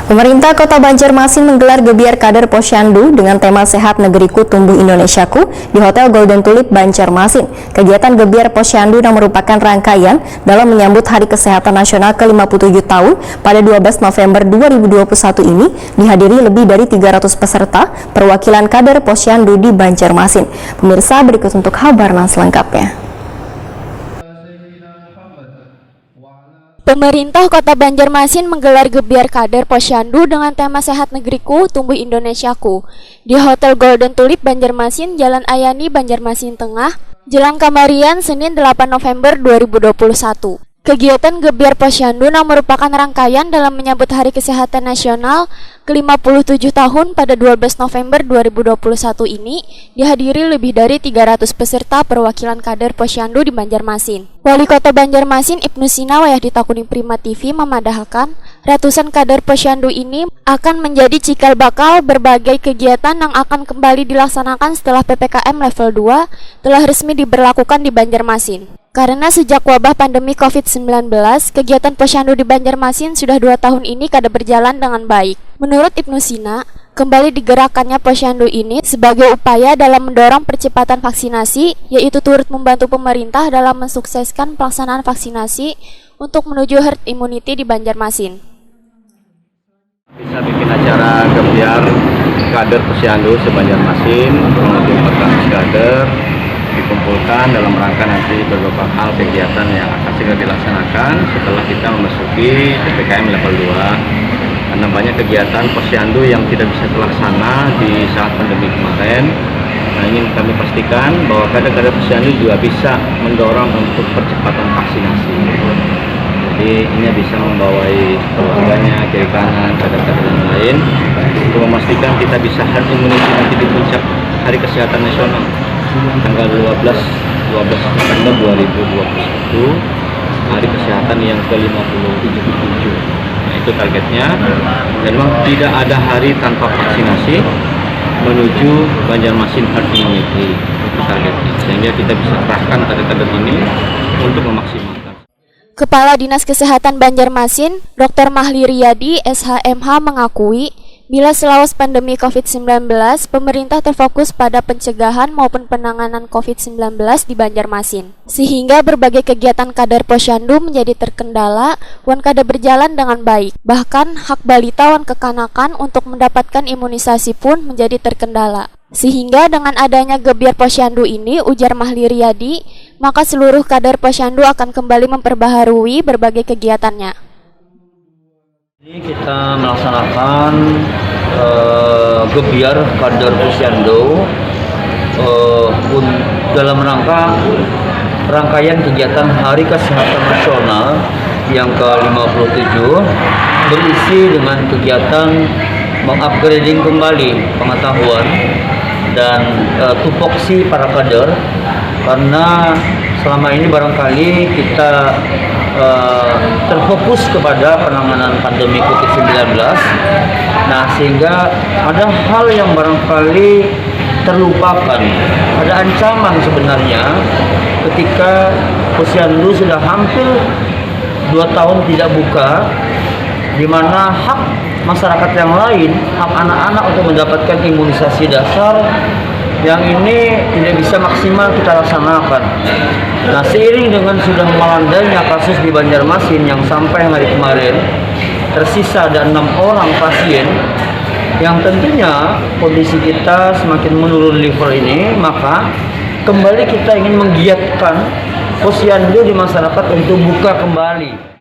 Pemerintah Kota Banjarmasin menggelar gebiar kader Posyandu dengan tema Sehat Negeriku Tumbuh Indonesiaku di Hotel Golden Tulip Banjarmasin. Kegiatan gebiar Posyandu yang merupakan rangkaian dalam menyambut Hari Kesehatan Nasional ke-57 tahun pada 12 November 2021 ini dihadiri lebih dari 300 peserta perwakilan kader Posyandu di Banjarmasin. Pemirsa, berikut untuk kabar selengkapnya. Pemerintah Kota Banjarmasin menggelar gebiar kader Posyandu dengan tema Sehat Negeriku, Tumbuh Indonesiaku di Hotel Golden Tulip Banjarmasin, Jalan Ayani, Banjarmasin Tengah, Jelang Kamarian, Senin 8 November 2021. Kegiatan gebiar Posyandu merupakan rangkaian dalam menyambut Hari Kesehatan Nasional ke-57 tahun pada 12 November 2021 ini dihadiri lebih dari 300 peserta perwakilan kader Posyandu di Banjarmasin. Wali Kota Banjarmasin Ibnu Sina Wahyudi Kuning Prima TV memadahkan ratusan kader Posyandu ini akan menjadi cikal bakal berbagai kegiatan yang akan kembali dilaksanakan setelah PPKM level 2 telah resmi diberlakukan di Banjarmasin. Karena sejak wabah pandemi COVID-19, kegiatan Posyandu di Banjarmasin sudah 2 tahun ini kada berjalan dengan baik. Menurut Ibnu Sina, kembali digerakkannya Posyandu ini sebagai upaya dalam mendorong percepatan vaksinasi, yaitu turut membantu pemerintah dalam mensukseskan pelaksanaan vaksinasi untuk menuju herd immunity di Banjarmasin. Bisa bikin acara gebiar kader Posyandu se-Banjarmasin untuk menuju 400 kader dikumpulkan dalam rangka nanti beberapa hal kegiatan yang akan segera dilaksanakan setelah kita memasuki PPKM level 2. Karena banyak kegiatan Posyandu yang tidak bisa terlaksana di saat pandemi kemarin. Nah, ingin kami pastikan bahwa kader-kader Posyandu juga bisa mendorong untuk percepatan vaksinasi. Jadi ini bisa membawai keluarganya, kiri kanan, kader-kader yang lain untuk memastikan kita bisa herd immunity nanti di puncak Hari Kesehatan Nasional tanggal 12 November 2021, Hari Kesehatan yang ke-57. Nah, itu targetnya. Dan memang tidak ada hari tanpa vaksinasi menuju Banjarmasin herd immunity. Itu targetnya. Sehingga kita bisa kerahkan kader-kader ini untuk memaksimalkan. Kepala Dinas Kesehatan Banjarmasin, Dr. Mahli Riyadi, SHMH mengakui bila selawas pandemi COVID-19, pemerintah terfokus pada pencegahan maupun penanganan COVID-19 di Banjarmasin. Sehingga berbagai kegiatan kader Posyandu menjadi terkendala, wan kada berjalan dengan baik. Bahkan hak balita wan kekanakan untuk mendapatkan imunisasi pun menjadi terkendala. Sehingga dengan adanya gebiar Posyandu ini, ujar Mahli Riyadi, maka seluruh kader Posyandu akan kembali memperbaharui berbagai kegiatannya. Ini kita melaksanakan gebiar kader Posyandu dalam rangkaian kegiatan Hari Kesehatan Nasional yang ke-57, berisi dengan kegiatan mengupgrading kembali pengetahuan dan tupoksi para kader, karena selama ini barangkali kita terfokus kepada penanganan pandemi COVID-19. Nah, sehingga ada hal yang barangkali terlupakan. Ada ancaman sebenarnya ketika Posyandu sudah hampir 2 tahun tidak buka, di mana hak masyarakat yang lain, hak anak-anak untuk mendapatkan imunisasi dasar yang ini tidak bisa maksimal kita laksanakan. Nah, seiring dengan sudah melandainya kasus di Banjarmasin yang sampai hari kemarin tersisa ada 6 orang pasien, yang tentunya kondisi kita semakin menurun level ini, maka kembali kita ingin menggiatkan Posyandu di masyarakat untuk buka kembali.